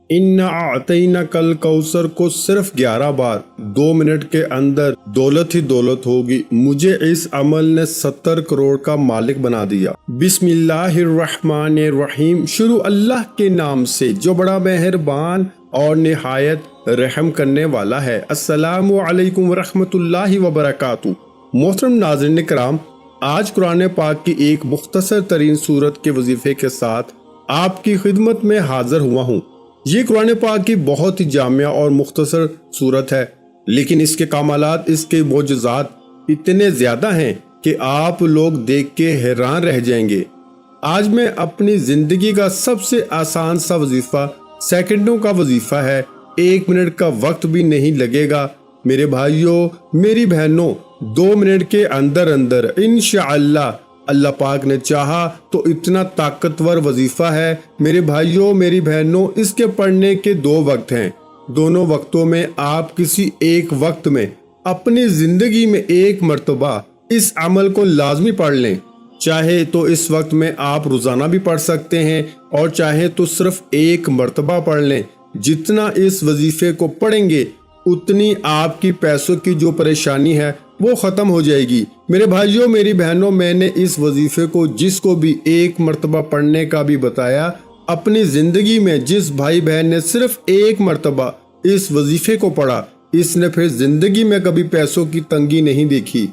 اِنَّا أَعْطَيْنَاكَ الْكَوْثَرَ کو صرف 11 بار 2 منٹ کے اندر دولت ہی دولت ہوگی۔ مجھے اس عمل نے 70 کروڑ کا مالک بنا دیا۔ بسم اللہ الرحمن الرحیم، شروع اللہ کے نام سے جو بڑا مہربان اور نہایت رحم کرنے والا ہے۔ السلام علیکم ورحمۃ اللہ وبرکاتہ۔ محترم ناظرین کرام، آج قرآن پاک کی ایک مختصر ترین سورت کے وظیفے کے ساتھ آپ کی خدمت میں حاضر ہوا ہوں۔ یہ قرآن پاک کی بہت ہی جامع اور مختصر سورت ہے، لیکن اس کے کمالات، اس کے معجزات اتنے زیادہ ہیں کہ آپ لوگ دیکھ کے حیران رہ جائیں گے۔ آج میں اپنی زندگی کا سب سے آسان سا وظیفہ، سیکنڈوں کا وظیفہ ہے، 1 منٹ کا وقت بھی نہیں لگے گا۔ میرے بھائیوں، میری بہنوں، 2 منٹ کے اندر انشاءاللہ اللہ پاک نے چاہا تو اتنا طاقتور وظیفہ ہے۔ میرے بھائیوں، میری بہنوں، اس کے پڑھنے کے 2 وقت ہیں۔ دونوں وقتوں میں آپ کسی ایک وقت میں اپنی زندگی میں 1 مرتبہ اس عمل کو لازمی پڑھ لیں۔ چاہے تو اس وقت میں آپ روزانہ بھی پڑھ سکتے ہیں، اور چاہے تو صرف 1 مرتبہ پڑھ لیں۔ جتنا اس وظیفے کو پڑھیں گے اتنی آپ کی پیسوں کی جو پریشانی ہے وہ ختم ہو جائے گی۔ میرے بھائیوں، میری بہنوں، میں نے اس وظیفے کو جس کو بھی 1 مرتبہ پڑھنے کا بھی بتایا، اپنی زندگی میں جس بھائی بہن نے صرف 1 مرتبہ اس وظیفے کو پڑھا، اس نے پھر زندگی میں کبھی پیسوں کی تنگی نہیں دیکھی۔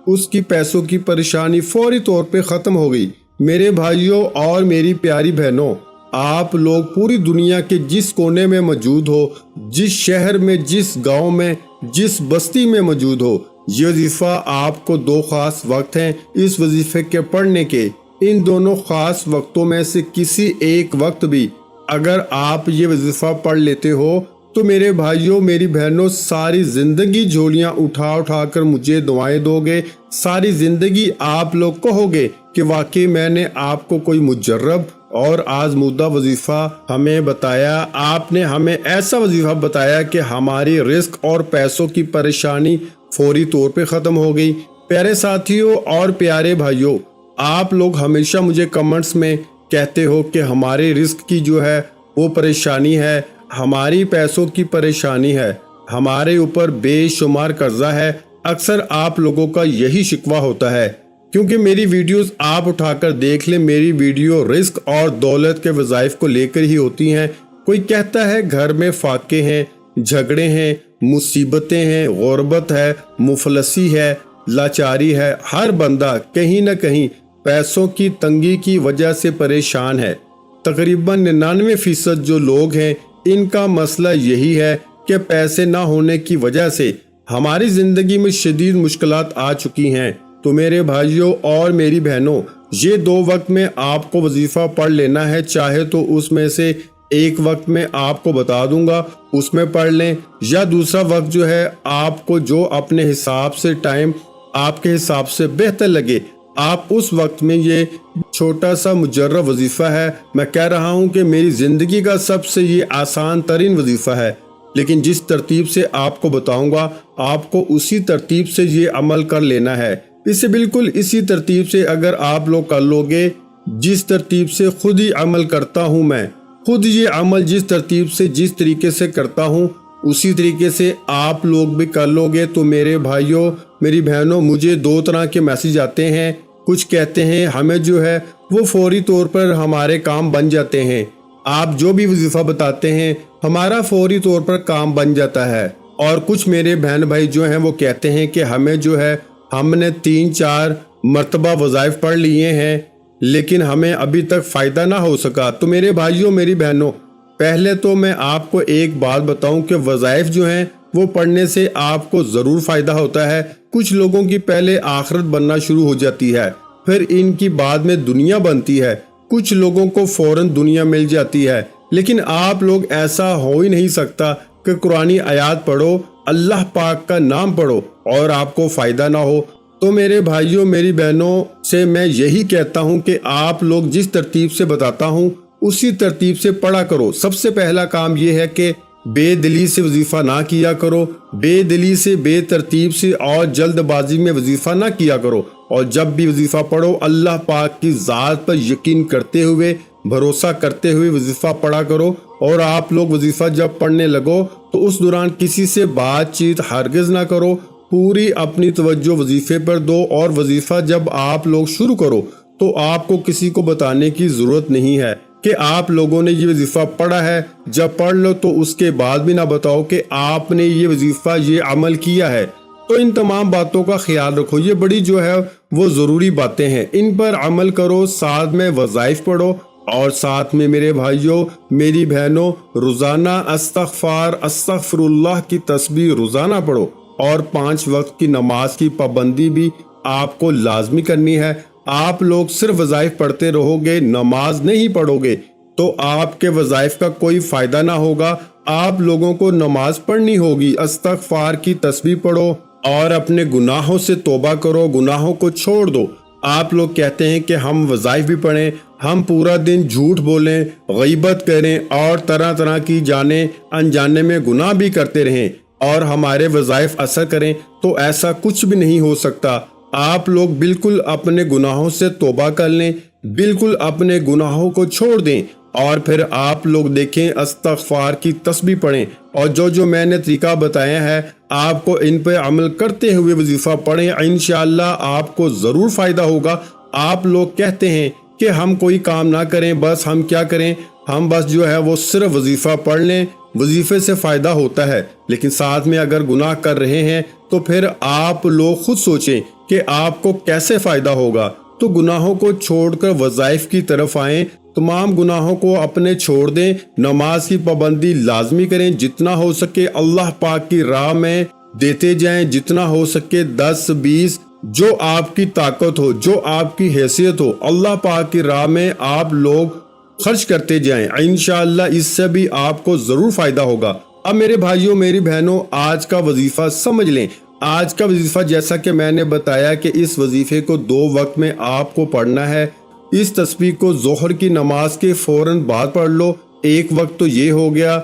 اس کی پیسوں کی پریشانی فوری طور پہ ختم ہو گئی۔ میرے بھائیوں اور میری پیاری بہنوں، آپ لوگ پوری دنیا کے جس کونے میں موجود ہو، جس شہر میں، جس گاؤں میں، جس بستی میں موجود ہو، یہ وظیفہ آپ کو 2 خاص وقت ہیں اس وظیفے کے پڑھنے کے۔ ان دونوں خاص وقتوں میں سے کسی ایک وقت بھی اگر آپ یہ وظیفہ پڑھ لیتے ہو تو میرے بھائیوں، میری بہنوں، ساری زندگی جھولیاں اٹھا اٹھا کر مجھے دعائیں دو گے۔ ساری زندگی آپ لوگ کہو گے کہ واقعی میں نے آپ کو کوئی مجرب اور آزمودہ وظیفہ ہمیں بتایا، آپ نے ہمیں ایسا وظیفہ بتایا کہ ہماری رزق اور پیسوں کی پریشانی فوری طور پہ ختم ہو گئی۔ پیارے ساتھیوں اور پیارے بھائیوں، آپ لوگ ہمیشہ مجھے کمنٹس میں کہتے ہو کہ ہمارے رزق کی جو ہے وہ پریشانی ہے، ہماری پیسوں کی پریشانی ہے، ہمارے اوپر بے شمار قرضہ ہے۔ اکثر آپ لوگوں کا یہی شکوہ ہوتا ہے، کیونکہ میری ویڈیوز آپ اٹھا کر دیکھ لیں، میری ویڈیو رزق اور دولت کے وظائف کو لے کر ہی ہوتی ہیں۔ کوئی کہتا ہے گھر میں فاقے ہیں، جھگڑے ہیں، مصیبتیں ہیں، غربت ہے، مفلسی ہے، لاچاری ہے۔ ہر بندہ کہیں نہ کہیں پیسوں کی تنگی کی وجہ سے پریشان ہے۔ تقریباً 99% جو لوگ ہیں ان کا مسئلہ یہی ہے کہ پیسے نہ ہونے کی وجہ سے ہماری زندگی میں شدید مشکلات آ چکی ہیں۔ تو میرے بھائیوں اور میری بہنوں، یہ 2 وقت میں آپ کو وظیفہ پڑھ لینا ہے۔ چاہے تو اس میں سے ایک وقت میں آپ کو بتا دوں گا، اس میں پڑھ لیں، یا دوسرا وقت جو ہے آپ کو جو اپنے حساب سے ٹائم آپ کے حساب سے بہتر لگے، آپ اس وقت میں یہ چھوٹا سا مجرب وظیفہ ہے۔ میں کہہ رہا ہوں کہ میری زندگی کا سب سے یہ آسان ترین وظیفہ ہے، لیکن جس ترتیب سے آپ کو بتاؤں گا آپ کو اسی ترتیب سے یہ عمل کر لینا ہے۔ اسے بالکل اسی ترتیب سے اگر آپ لوگ کر لو گے، جس ترتیب سے خود ہی عمل کرتا ہوں میں، خود یہ عمل جس ترتیب سے جس طریقے سے کرتا ہوں اسی طریقے سے آپ لوگ بھی کر لو گے، تو میرے بھائیوں، میری بہنوں، مجھے 2 طرح کے میسج آتے ہیں۔ کچھ کہتے ہیں ہمیں جو ہے وہ فوری طور پر ہمارے کام بن جاتے ہیں، آپ جو بھی وظیفہ بتاتے ہیں ہمارا فوری طور پر کام بن جاتا ہے۔ اور کچھ میرے بہن بھائی جو ہیں وہ کہتے ہیں کہ ہمیں جو ہے ہم نے 3-4 مرتبہ وظائف پڑھ لیے ہیں لیکن ہمیں ابھی تک فائدہ نہ ہو سکا۔ تو میرے بھائیوں، میری بہنوں، پہلے تو میں آپ کو ایک بات بتاؤں کہ وظائف جو ہیں وہ پڑھنے سے آپ کو ضرور فائدہ ہوتا ہے۔ کچھ لوگوں کی پہلے آخرت بننا شروع ہو جاتی ہے، پھر ان کی بعد میں دنیا بنتی ہے، کچھ لوگوں کو فوراً دنیا مل جاتی ہے، لیکن آپ لوگ ایسا ہو ہی نہیں سکتا کہ قرآنی آیات پڑھو، اللہ پاک کا نام پڑھو اور آپ کو فائدہ نہ ہو۔ تو میرے بھائیوں، میری بہنوں سے میں یہی کہتا ہوں کہ آپ لوگ جس ترتیب سے بتاتا ہوں اسی ترتیب سے پڑھا کرو۔ سب سے پہلا کام یہ ہے کہ بے دلی سے وظیفہ نہ کیا کرو، بے دلی سے، بے ترتیب سے اور جلد بازی میں وظیفہ نہ کیا کرو، اور جب بھی وظیفہ پڑھو اللہ پاک کی ذات پر یقین کرتے ہوئے، بھروسہ کرتے ہوئے وظیفہ پڑھا کرو۔ اور آپ لوگ وظیفہ جب پڑھنے لگو تو اس دوران کسی سے بات چیت ہرگز نہ کرو، پوری اپنی توجہ وظیفے پر دو، اور وظیفہ جب آپ لوگ شروع کرو تو آپ کو کسی کو بتانے کی ضرورت نہیں ہے کہ آپ لوگوں نے یہ وظیفہ پڑھا ہے۔ جب پڑھ لو تو اس کے بعد بھی نہ بتاؤ کہ آپ نے یہ وظیفہ یہ عمل کیا ہے۔ تو ان تمام باتوں کا خیال رکھو، یہ بڑی جو ہے وہ ضروری باتیں ہیں، ان پر عمل کرو، ساتھ میں وظائف پڑھو، اور ساتھ میں میرے بھائیوں میری بہنوں روزانہ استغفر اللہ کی تسبیح روزانہ پڑھو، اور 5 وقت کی نماز کی پابندی بھی آپ کو لازمی کرنی ہے۔ آپ لوگ صرف وظائف پڑھتے رہو گے، نماز نہیں پڑھو گے تو آپ کے وظائف کا کوئی فائدہ نہ ہوگا۔ آپ لوگوں کو نماز پڑھنی ہوگی، استغفار کی تسبیح پڑھو، اور اپنے گناہوں سے توبہ کرو، گناہوں کو چھوڑ دو۔ آپ لوگ کہتے ہیں کہ ہم وظائف بھی پڑھیں، ہم پورا دن جھوٹ بولیں، غیبت کریں، اور طرح طرح کی جانے انجانے میں گناہ بھی کرتے رہیں، اور ہمارے وظائف اثر کریں، تو ایسا کچھ بھی نہیں ہو سکتا۔ آپ لوگ بالکل اپنے گناہوں سے توبہ کر لیں، بالکل اپنے گناہوں کو چھوڑ دیں، اور پھر آپ لوگ دیکھیں استغفار کی تسبیح پڑھیں، اور جو میں نے طریقہ بتایا ہے آپ کو ان پہ عمل کرتے ہوئے وظیفہ پڑھیں، انشاءاللہ آپ کو ضرور فائدہ ہوگا۔ آپ لوگ کہتے ہیں کہ ہم کوئی کام نہ کریں، بس ہم کیا کریں، ہم بس جو ہے وہ صرف وظیفہ پڑھ لیں، وظیفے سے فائدہ ہوتا ہے، لیکن ساتھ میں اگر گناہ کر رہے ہیں تو پھر آپ لوگ خود سوچیں کہ آپ کو کیسے فائدہ ہوگا۔ تو گناہوں کو چھوڑ کر وظائف کی طرف آئیں، تمام گناہوں کو اپنے چھوڑ دیں، نماز کی پابندی لازمی کریں، جتنا ہو سکے اللہ پاک کی راہ میں دیتے جائیں، جتنا ہو سکے 10-20 جو آپ کی طاقت ہو، جو آپ کی حیثیت ہو، اللہ پاک کی راہ میں آپ لوگ خرچ کرتے جائیں، انشاءاللہ اس سے بھی آپ کو ضرور فائدہ ہوگا۔ اب میرے بھائیوں میری بہنوں آج کا وظیفہ سمجھ لیں۔ آج کا وظیفہ جیسا کہ میں نے بتایا کہ اس وظیفے کو 2 وقت میں آپ کو پڑھنا ہے۔ اس تسبیح کو ظہر کی نماز کے فوراً بعد پڑھ لو۔ ایک وقت تو یہ ہو گیا،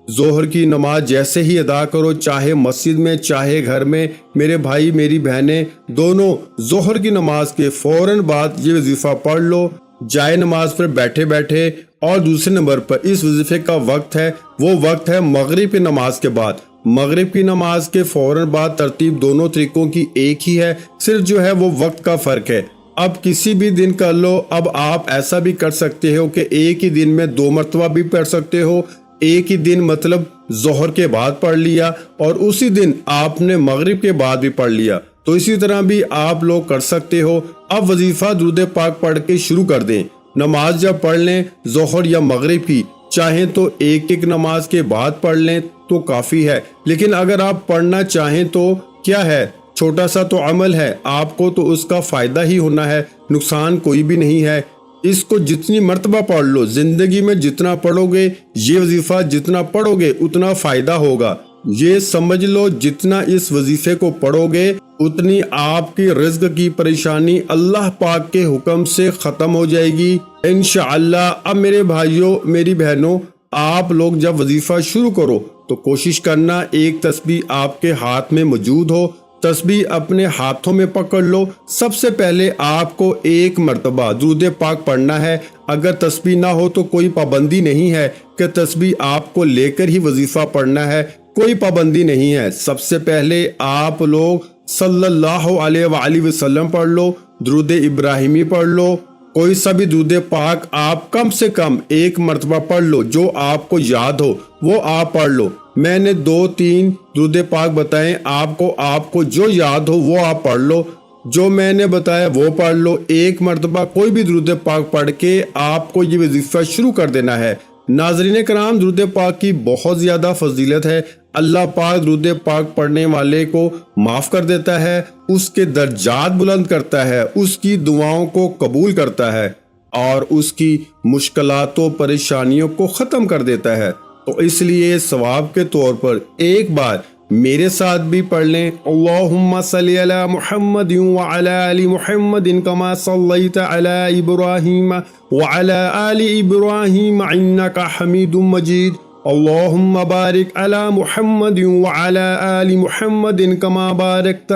ظہر کی نماز جیسے ہی ادا کرو، چاہے مسجد میں چاہے گھر میں، میرے بھائی میری بہنیں دونوں ظہر کی نماز کے فوراً بعد یہ وظیفہ پڑھ لو جائے نماز پر بیٹھے بیٹھے۔ اور دوسرے نمبر پر اس وظیفے کا وقت ہے، وہ وقت ہے مغرب کی نماز کے بعد۔ مغرب کی نماز کے فوراً بعد ترتیب دونوں طریقوں کی ایک ہی ہے، صرف جو ہے وہ وقت کا فرق ہے۔ اب کسی بھی دن کر لو، اب آپ ایسا بھی کر سکتے ہو کہ ایک ہی دن میں 2 مرتبہ بھی پڑھ سکتے ہو، ایک ہی دن مطلب ظہر کے بعد پڑھ لیا اور اسی دن آپ نے مغرب کے بعد بھی پڑھ لیا، تو اسی طرح بھی آپ لوگ کر سکتے ہو۔ اب وظیفہ درود پاک پڑھ کے شروع کر دیں۔ نماز جب پڑھ لیں ظہر یا مغرب کی، چاہیں تو ایک نماز کے بعد پڑھ لیں تو کافی ہے، لیکن اگر آپ پڑھنا چاہیں تو کیا ہے، چھوٹا سا تو عمل ہے، آپ کو تو اس کا فائدہ ہی ہونا ہے، نقصان کوئی بھی نہیں ہے۔ اس کو جتنی مرتبہ پڑھ لو، زندگی میں جتنا پڑھو گے، یہ وظیفہ جتنا پڑھو گے اتنا فائدہ ہوگا۔ یہ سمجھ لو جتنا اس وظیفے کو پڑھو گے اتنی آپ کی رزق کی پریشانی اللہ پاک کے حکم سے ختم ہو جائے گی انشاءاللہ۔ اب میرے بھائیوں میری بہنوں آپ لوگ جب وظیفہ شروع کرو تو کوشش کرنا ایک تسبیح آپ کے ہاتھ میں موجود ہو، تسبیح اپنے ہاتھوں میں پکڑ لو۔ سب سے پہلے آپ کو 1 مرتبہ درود پاک پڑھنا ہے۔ اگر تسبیح نہ ہو تو کوئی پابندی نہیں ہے کہ تسبیح آپ کو لے کر ہی وظیفہ پڑھنا ہے، کوئی پابندی نہیں ہے۔ سب سے پہلے آپ لوگ صلی اللہ علیہ وآلہ وسلم پڑھ لو، درود ابراہیمی پڑھ لو، کوئی سا بھی درود پاک آپ کم سے کم 1 مرتبہ پڑھ لو، جو آپ کو یاد ہو وہ آپ پڑھ لو۔ میں نے 2-3 درود پاک بتائیں آپ کو جو یاد ہو وہ آپ پڑھ لو، جو میں نے بتایا وہ پڑھ لو۔ 1 مرتبہ کوئی بھی درود پاک پڑھ کے آپ کو یہ وظیفہ شروع کر دینا ہے۔ ناظرین کرام درود پاک کی بہت زیادہ فضیلت ہے، اللہ پاک درود پاک پڑھنے والے کو معاف کر دیتا ہے، اس کے درجات بلند کرتا ہے، اس کی دعاؤں کو قبول کرتا ہے اور اس کی مشکلات و پریشانیوں کو ختم کر دیتا ہے۔ تو اس لیے ثواب کے طور پر ایک بار میرے ساتھ بھی پڑھ لیں، اللہم صلی علی محمد وعلی آل محمد کما صلیت علی ابراہیم وعلی آل ابراہیم انک حمید مجید، اللہم بارک علی محمد وعلی آل محمد کما بارکت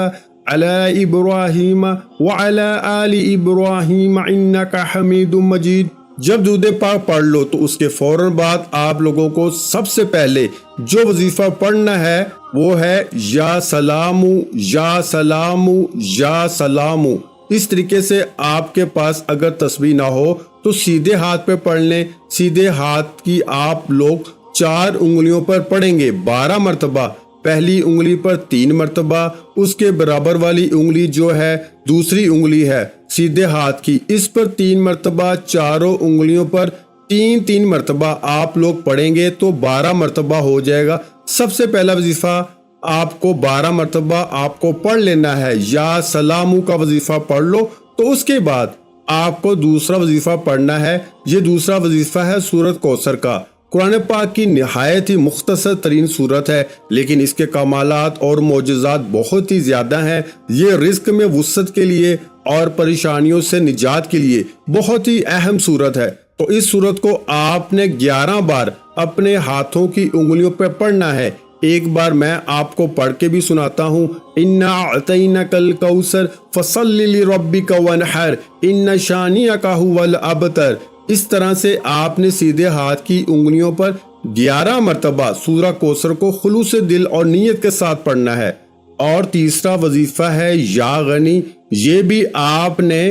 علی ابراہیم وعلی آل ابراہیم انک حمید مجید۔ جب درود پاک پڑھ لو تو اس کے فوراً بعد آپ لوگوں کو سب سے پہلے جو وظیفہ پڑھنا ہے وہ ہے یا سلامو یا سلامو یا سلامو۔ اس طریقے سے آپ کے پاس اگر تسبیح نہ ہو تو سیدھے ہاتھ پہ پڑھ لیں۔ سیدھے ہاتھ کی آپ لوگ 4 انگلیوں پر پڑھیں گے 12 مرتبہ۔ پہلی انگلی پر 3 مرتبہ، اس کے برابر والی انگلی جو ہے دوسری انگلی ہے سیدھے ہاتھ کی، اس پر 3 مرتبہ، چاروں انگلیوں پر 3 مرتبہ آپ لوگ پڑھیں گے تو 12 مرتبہ ہو جائے گا۔ سب سے پہلا وظیفہ آپ کو 12 مرتبہ آپ کو پڑھ لینا ہے، یا سلامو کا وظیفہ پڑھ لو تو اس کے بعد آپ کو دوسرا وظیفہ پڑھنا ہے۔ یہ دوسرا وظیفہ ہے سورۃ کوثر کا۔ قرآن پاک کی نہایت ہی مختصر ترین سورت ہے، لیکن اس کے کمالات اور معجزات بہت ہی زیادہ ہیں۔ یہ رزق میں وسعت کے لیے اور پریشانیوں سے نجات کے لیے بہت ہی اہم سورت ہے۔ تو اس سورت کو آپ نے 11 بار اپنے ہاتھوں کی انگلیوں پہ پڑھنا ہے۔ ایک بار میں آپ کو پڑھ کے بھی سناتا ہوں، اِنَّا أَعْطَيْنَاكَ الْكَوْثَرَ فَصَلِّ لِرَبِّكَ وَانْحَرْ إِنَّ شَانِئَكَ هُوَ الْأَبْتَرُ۔ اس طرح سے آپ نے سیدھے ہاتھ کی انگلیوں پر 11 مرتبہ سورہ کوثر کو خلوص دل اور نیت کے ساتھ پڑھنا ہے۔ اور تیسرا وظیفہ ہے یا غنی، یہ بھی آپ نے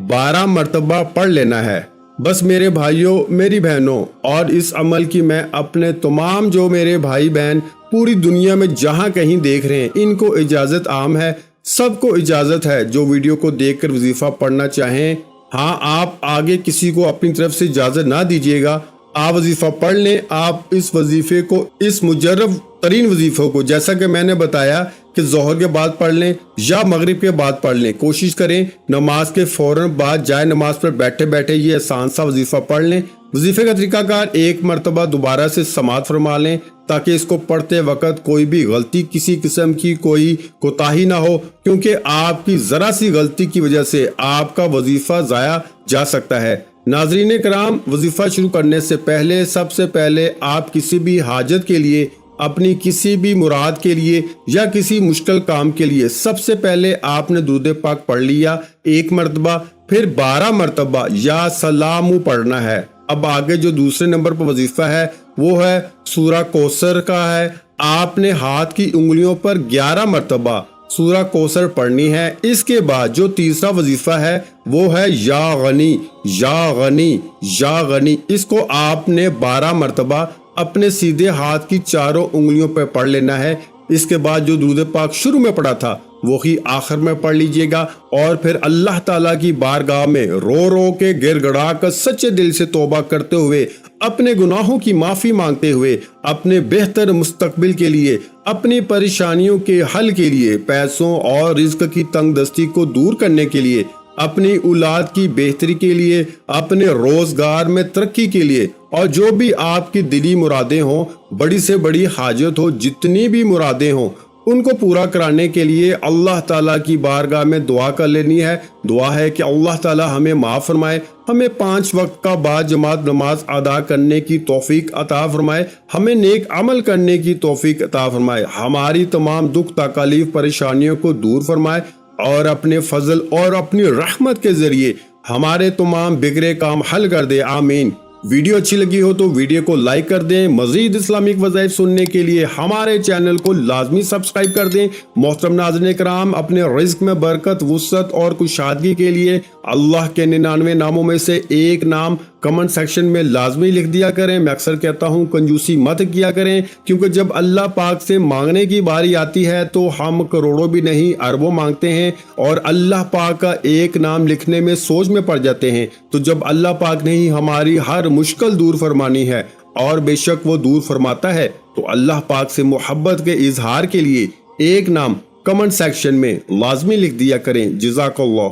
12 مرتبہ پڑھ لینا ہے۔ بس میرے بھائیوں، میری بہنوں، اور اس عمل کی میں اپنے تمام جو میرے بھائی بہن پوری دنیا میں جہاں کہیں دیکھ رہے ہیں ان کو اجازت عام ہے، سب کو اجازت ہے جو ویڈیو کو دیکھ کر وظیفہ پڑھنا چاہیں۔ ہاں، آپ آگے کسی کو اپنی طرف سے اجازت نہ دیجیے گا، آپ وظیفہ پڑھ لیں۔ آپ اس وظیفے کو، اس مجرب ترین وظیفوں کو، جیسا کہ میں نے بتایا کہ ظہر کے بعد پڑھ لیں یا مغرب کے بعد پڑھ لیں، کوشش کریں نماز کے فوراً بعد جائے نماز پر بیٹھے بیٹھے یہ آسان سا وظیفہ پڑھ لیں۔ وظیفے کا طریقہ کار، 1 مرتبہ دوبارہ سے سماعت فرما لیں تاکہ اس کو پڑھتے وقت کوئی بھی غلطی، کسی قسم کی کوئی کوتاہی نہ ہو، کیونکہ آپ کی ذرا سی غلطی کی وجہ سے آپ کا وظیفہ ضائع جا سکتا ہے۔ ناظرین کرام، وظیفہ شروع کرنے سے پہلے سب سے پہلے آپ کسی بھی حاجت کے لیے، اپنی کسی بھی مراد کے لیے یا کسی مشکل کام کے لیے سب سے پہلے آپ نے درود پاک پڑھ لیا 1 مرتبہ، پھر 12 مرتبہ یا سلامو پڑھنا ہے۔ اب آگے جو دوسرے نمبر پر وظیفہ ہے وہ ہے سورہ کوثر کا ہے۔ آپ نے ہاتھ کی انگلیوں پر 11 مرتبہ سورہ کوثر پڑھنی ہے۔ اس کے بعد جو تیسرا وظیفہ ہے وہ ہے یا غنی، یا غنی، یا غنی۔ اس کو آپ نے 12 مرتبہ اپنے سیدھے ہاتھ کی چاروں انگلیوں پہ پڑھ لینا ہے۔ اس کے بعد جو درود پاک شروع میں پڑھا تھا وہی آخر میں پڑھ لیجئے گا، اور پھر اللہ تعالیٰ کی بارگاہ میں رو رو کے گر گڑا کر سچے دل سے توبہ کرتے ہوئے، اپنے گناہوں کی معافی مانگتے ہوئے، اپنے بہتر مستقبل کے لیے، اپنی پریشانیوں کے حل کے لیے، پیسوں اور رزق کی تنگ دستی کو دور کرنے کے لیے، اپنی اولاد کی بہتری کے لیے، اپنے روزگار میں ترقی کے لیے، اور جو بھی آپ کی دلی مرادیں ہوں، بڑی سے بڑی حاجت ہو، جتنی بھی مرادیں ہوں، ان کو پورا کرانے کے لیے اللہ تعالیٰ کی بارگاہ میں دعا کر لینی ہے۔ دعا ہے کہ اللہ تعالیٰ ہمیں معاف فرمائے، ہمیں 5 وقت کا بعد جماعت نماز ادا کرنے کی توفیق عطا فرمائے، ہمیں نیک عمل کرنے کی توفیق عطا فرمائے، ہماری تمام دکھ تکالیف پریشانیوں کو دور فرمائے، اور اپنے فضل اور اپنی رحمت کے ذریعے ہمارے تمام بگڑے کام حل کر دے، آمین۔ ویڈیو اچھی لگی ہو تو ویڈیو کو لائک کر دیں۔ مزید اسلامک وظائف سننے کے لیے ہمارے چینل کو لازمی سبسکرائب کر دیں۔ محترم ناظرین کرام، اپنے رزق میں برکت، وسعت اور کشادگی کے لیے اللہ کے 99 ناموں میں سے ایک نام کمنٹ سیکشن میں لازمی لکھ دیا کریں۔ میں اکثر کہتا ہوں کنجوسی مت کیا کریں، کیونکہ جب اللہ پاک سے مانگنے کی باری آتی ہے تو ہم کروڑوں بھی نہیں اربوں مانگتے ہیں، اور اللہ پاک کا ایک نام لکھنے میں سوچ میں پڑ جاتے ہیں۔ تو جب اللہ پاک نے ہی ہماری ہر مشکل دور فرمانی ہے، اور بے شک وہ دور فرماتا ہے، تو اللہ پاک سے محبت کے اظہار کے لیے ایک نام کمنٹ سیکشن میں لازمی لکھ دیا کریں۔ جزاک اللہ۔